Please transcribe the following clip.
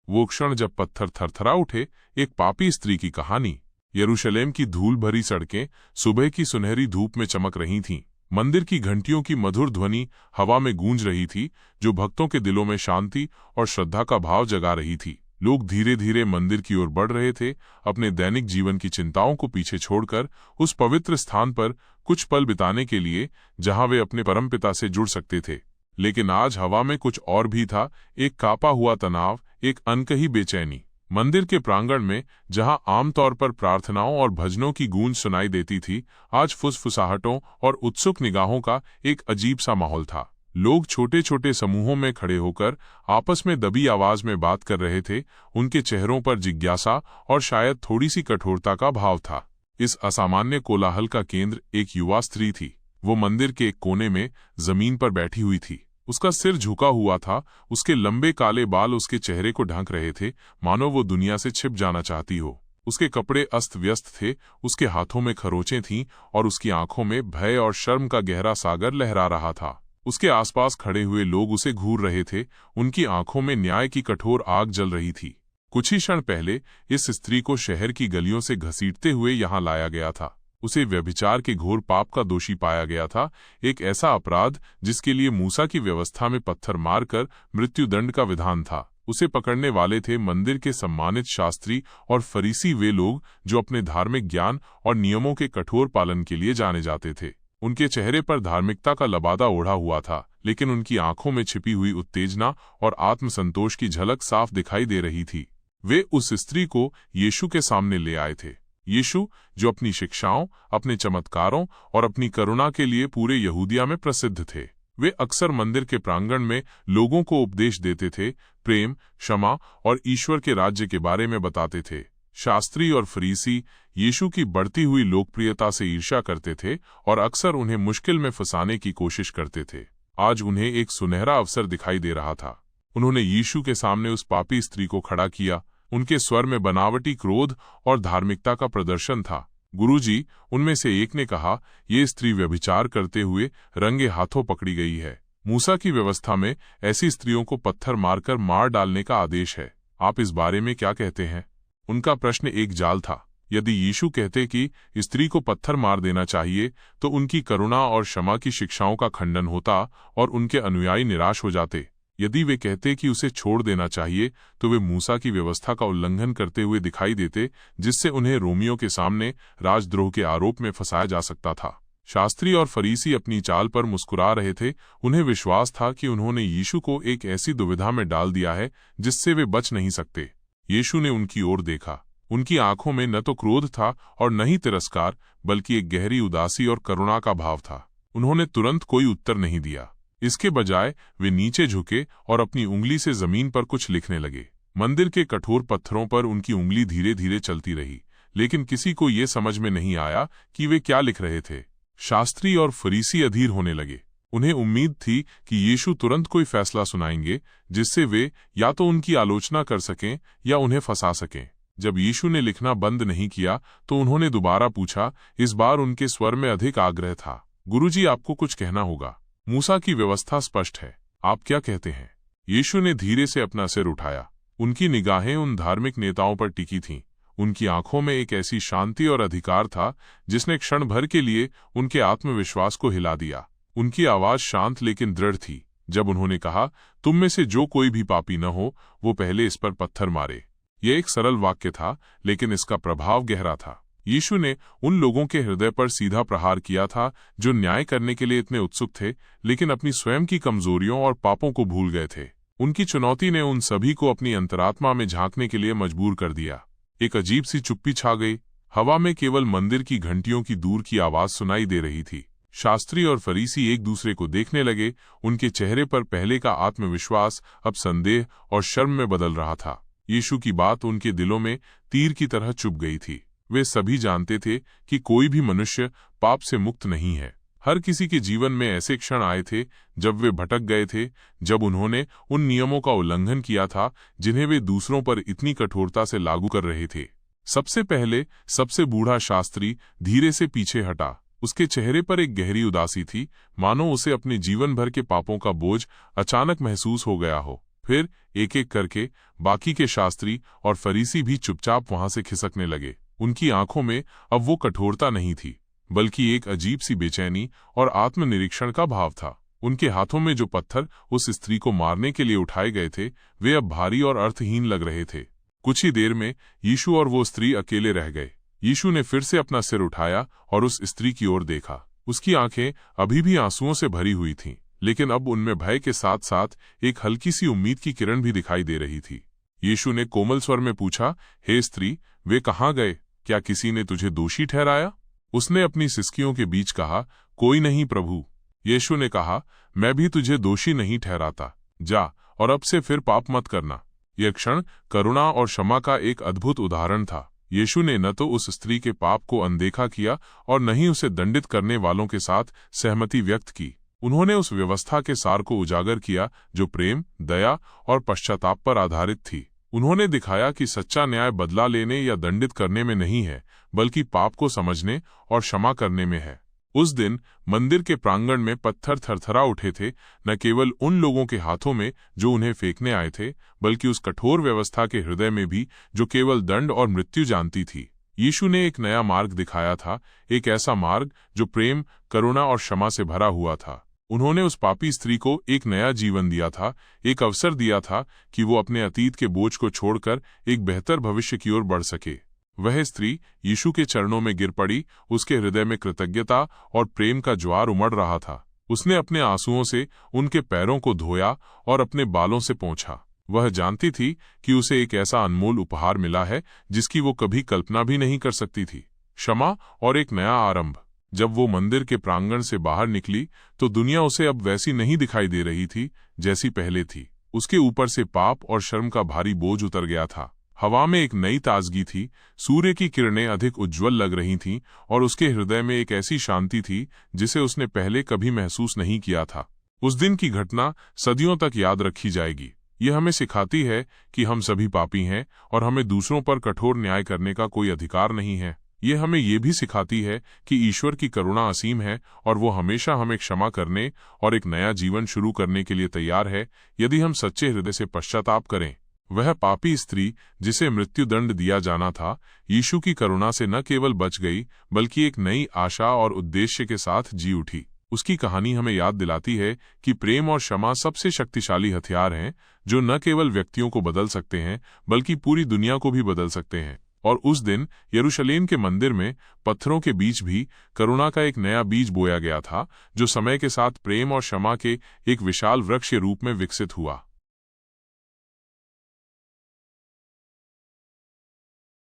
वो क्षण जब पत्थर थरथरा उठे, एक पापी स्त्री की कहानी। यरूशलेम की धूल भरी सड़कें सुबह की सुनहरी धूप में चमक रही थीं। मंदिर की घंटियों की मधुर ध्वनि हवा में गूंज रही थी, जो भक्तों के दिलों में शांति और श्रद्धा का भाव जगा रही थी। लोग धीरे धीरे मंदिर की ओर बढ़ रहे थे, अपने दैनिक जीवन की चिंताओं को पीछे छोड़कर उस पवित्र स्थान पर कुछ पल बिताने के लिए, जहां वे अपने परमपिता से जुड़ सकते थे। लेकिन आज हवा में कुछ और भी था, एक कांपा हुआ तनाव, एक अनकही बेचैनी। मंदिर के प्रांगण में, जहां आमतौर पर प्रार्थनाओं और भजनों की गूंज सुनाई देती थी, आज फुसफुसाहटों और उत्सुक निगाहों का एक अजीब सा माहौल था। लोग छोटे छोटे समूहों में खड़े होकर आपस में दबी आवाज में बात कर रहे थे। उनके चेहरों पर जिज्ञासा और शायद थोड़ी सी कठोरता का भाव था। इस असामान्य कोलाहल का केंद्र एक युवा स्त्री थी। वो मंदिर के एक कोने में जमीन पर बैठी हुई थी। उसका सिर झुका हुआ था, उसके लंबे काले बाल उसके चेहरे को ढक रहे थे, मानो वो दुनिया से छिप जाना चाहती हो। उसके कपड़े अस्त व्यस्त थे, उसके हाथों में खरोंचें थीं और उसकी आंखों में भय और शर्म का गहरा सागर लहरा रहा था। उसके आसपास खड़े हुए लोग उसे घूर रहे थे, उनकी आंखों में न्याय की कठोर आग जल रही थी। कुछ ही क्षण पहले इस स्त्री को शहर की गलियों से घसीटते हुए यहाँ लाया गया था। उसे व्यभिचार के घोर पाप का दोषी पाया गया था, एक ऐसा अपराध जिसके लिए मूसा की व्यवस्था में पत्थर मारकर मृत्युदंड का विधान था। उसे पकड़ने वाले थे मंदिर के सम्मानित शास्त्री और फरीसी, वे लोग जो अपने धार्मिक ज्ञान और नियमों के कठोर पालन के लिए जाने जाते थे। उनके चेहरे पर धार्मिकता का लबादा ओढ़ा हुआ था, लेकिन उनकी आंखों में छिपी हुई उत्तेजना और आत्मसंतोष की झलक साफ दिखाई दे रही थी। वे उस स्त्री को यीशु के सामने ले आए थे। यीशु, जो अपनी शिक्षाओं, अपने चमत्कारों और अपनी करुणा के लिए पूरे यहूदिया में प्रसिद्ध थे। वे अक्सर मंदिर के प्रांगण में लोगों को उपदेश देते थे, प्रेम, क्षमा और ईश्वर के राज्य के बारे में बताते थे। शास्त्री और फरीसी यीशु की बढ़ती हुई लोकप्रियता से ईर्ष्या करते थे और अक्सर उन्हें मुश्किल में फंसाने की कोशिश करते थे। आज उन्हें एक सुनहरा अवसर दिखाई दे रहा था। उन्होंने यीशु के सामने उस पापी स्त्री को खड़ा किया। उनके स्वर में बनावटी क्रोध और धार्मिकता का प्रदर्शन था। गुरुजी, उनमें से एक ने कहा, ये स्त्री व्यभिचार करते हुए रंगे हाथों पकड़ी गई है। मूसा की व्यवस्था में ऐसी स्त्रियों को पत्थर मारकर मार डालने का आदेश है। आप इस बारे में क्या कहते हैं? उनका प्रश्न एक जाल था। यदि यीशु कहते कि स्त्री को पत्थर मार देना चाहिए, तो उनकी करुणा और क्षमा की शिक्षाओं का खंडन होता और उनके अनुयायी निराश हो जाते। यदि वे कहते कि उसे छोड़ देना चाहिए, तो वे मूसा की व्यवस्था का उल्लंघन करते हुए दिखाई देते, जिससे उन्हें रोमियों के सामने राजद्रोह के आरोप में फंसाया जा सकता था। शास्त्री और फरीसी अपनी चाल पर मुस्कुरा रहे थे। उन्हें विश्वास था कि उन्होंने यीशु को एक ऐसी दुविधा में डाल दिया है जिससे वे बच नहीं सकते। यीशु ने उनकी ओर देखा। उनकी आंखों में न तो क्रोध था और न ही तिरस्कार, बल्कि एक गहरी उदासी और करुणा का भाव था। उन्होंने तुरंत कोई उत्तर नहीं दिया। इसके बजाय वे नीचे झुके और अपनी उंगली से जमीन पर कुछ लिखने लगे। मंदिर के कठोर पत्थरों पर उनकी उंगली धीरे धीरे चलती रही, लेकिन किसी को ये समझ में नहीं आया कि वे क्या लिख रहे थे। शास्त्री और फरीसी अधीर होने लगे। उन्हें उम्मीद थी कि यीशु तुरंत कोई फैसला सुनाएंगे, जिससे वे या तो उनकी आलोचना कर सकें या उन्हें फंसा सकें। जब यीशु ने लिखना बंद नहीं किया, तो उन्होंने दोबारा पूछा। इस बार उनके स्वर में अधिक आग्रह था। गुरुजी, आपको कुछ कहना होगा। मूसा की व्यवस्था स्पष्ट है, आप क्या कहते हैं? यीशु ने धीरे से अपना सिर उठाया। उनकी निगाहें उन धार्मिक नेताओं पर टिकी थीं। उनकी आंखों में एक ऐसी शांति और अधिकार था जिसने क्षण भर के लिए उनके आत्मविश्वास को हिला दिया। उनकी आवाज शांत लेकिन दृढ़ थी जब उन्होंने कहा, तुम में से जो कोई भी पापी न हो, वो पहले इस पर पत्थर मारे। यह एक सरल वाक्य था, लेकिन इसका प्रभाव गहरा था। यीशु ने उन लोगों के हृदय पर सीधा प्रहार किया था जो न्याय करने के लिए इतने उत्सुक थे, लेकिन अपनी स्वयं की कमजोरियों और पापों को भूल गए थे। उनकी चुनौती ने उन सभी को अपनी अंतरात्मा में झांकने के लिए मजबूर कर दिया। एक अजीब सी चुप्पी छा गई। हवा में केवल मंदिर की घंटियों की दूर की आवाज सुनाई दे रही थी। शास्त्री और फरीसी एक दूसरे को देखने लगे। उनके चेहरे पर पहले का आत्मविश्वास अब संदेह और शर्म में बदल रहा था। यीशु की बात उनके दिलों में तीर की तरह चुभ गई थी। वे सभी जानते थे कि कोई भी मनुष्य पाप से मुक्त नहीं है। हर किसी के जीवन में ऐसे क्षण आए थे जब वे भटक गए थे, जब उन्होंने उन नियमों का उल्लंघन किया था जिन्हें वे दूसरों पर इतनी कठोरता से लागू कर रहे थे। सबसे पहले सबसे बूढ़ा शास्त्री धीरे से पीछे हटा। उसके चेहरे पर एक गहरी उदासी थी, मानो उसे अपने जीवन भर के पापों का बोझ अचानक महसूस हो गया हो। फिर एक एक करके बाकी के शास्त्री और फरीसी भी चुपचाप वहां से खिसकने लगे। उनकी आंखों में अब वो कठोरता नहीं थी, बल्कि एक अजीब सी बेचैनी और आत्मनिरीक्षण का भाव था। उनके हाथों में जो पत्थर उस स्त्री को मारने के लिए उठाए गए थे, वे अब भारी और अर्थहीन लग रहे थे। कुछ ही देर में यीशु और वो स्त्री अकेले रह गए। यीशु ने फिर से अपना सिर उठाया और उस स्त्री की ओर देखा। उसकी आंखें अभी भी आंसुओं से भरी हुई थीं, लेकिन अब उनमें भय के साथ साथ एक हल्की सी उम्मीद की किरण भी दिखाई दे रही थी। यीशु ने कोमल स्वर में पूछा, हे स्त्री, वे कहाँ गए? क्या किसी ने तुझे दोषी ठहराया? उसने अपनी सिसकियों के बीच कहा, कोई नहीं प्रभु। यीशु ने कहा, मैं भी तुझे दोषी नहीं ठहराता। जा और अब से फिर पाप मत करना। यह क्षण करुणा और क्षमा का एक अद्भुत उदाहरण था। यीशु ने न तो उस स्त्री के पाप को अनदेखा किया और न ही उसे दंडित करने वालों के साथ सहमति व्यक्त की। उन्होंने उस व्यवस्था के सार को उजागर किया जो प्रेम, दया और पश्चाताप पर आधारित थी। उन्होंने दिखाया कि सच्चा न्याय बदला लेने या दंडित करने में नहीं है, बल्कि पाप को समझने और क्षमा करने में है। उस दिन मंदिर के प्रांगण में पत्थर थरथरा उठे थे, न केवल उन लोगों के हाथों में जो उन्हें फेंकने आए थे, बल्कि उस कठोर व्यवस्था के हृदय में भी जो केवल दंड और मृत्यु जानती थी। यीशु ने एक नया मार्ग दिखाया था, एक ऐसा मार्ग जो प्रेम, करुणा और क्षमा से भरा हुआ था। उन्होंने उस पापी स्त्री को एक नया जीवन दिया था, एक अवसर दिया था कि वो अपने अतीत के बोझ को छोड़कर एक बेहतर भविष्य की ओर बढ़ सके। वह स्त्री यीशु के चरणों में गिर पड़ी। उसके हृदय में कृतज्ञता और प्रेम का ज्वार उमड़ रहा था। उसने अपने आंसुओं से उनके पैरों को धोया और अपने बालों से पोंछा। वह जानती थी कि उसे एक ऐसा अनमोल उपहार मिला है जिसकी वो कभी कल्पना भी नहीं कर सकती थी, क्षमा और एक नया आरंभ। जब वो मंदिर के प्रांगण से बाहर निकली तो दुनिया उसे अब वैसी नहीं दिखाई दे रही थी जैसी पहले थी। उसके ऊपर से पाप और शर्म का भारी बोझ उतर गया था। हवा में एक नई ताजगी थी, सूर्य की किरणें अधिक उज्ज्वल लग रही थीं और उसके हृदय में एक ऐसी शांति थी जिसे उसने पहले कभी महसूस नहीं किया था। उस दिन की घटना सदियों तक याद रखी जाएगी। यह हमें सिखाती है कि हम सभी पापी हैं और हमें दूसरों पर कठोर न्याय करने का कोई अधिकार नहीं है। यह हमें ये भी सिखाती है कि ईश्वर की करुणा असीम है और वो हमेशा हमें क्षमा करने और एक नया जीवन शुरू करने के लिए तैयार है, यदि हम सच्चे हृदय से पश्चाताप करें। वह पापी स्त्री जिसे मृत्युदंड दिया जाना था, यीशु की करुणा से न केवल बच गई, बल्कि एक नई आशा और उद्देश्य के साथ जी उठी। उसकी कहानी हमें याद दिलाती है कि प्रेम और क्षमा सबसे शक्तिशाली हथियार हैं जो न केवल व्यक्तियों को बदल सकते हैं, बल्कि पूरी दुनिया को भी बदल सकते हैं। और उस दिन यरूशलेम के मंदिर में पत्थरों के बीच भी करुणा का एक नया बीज बोया गया था, जो समय के साथ प्रेम और क्षमा के एक विशाल वृक्ष के रूप में विकसित हुआ।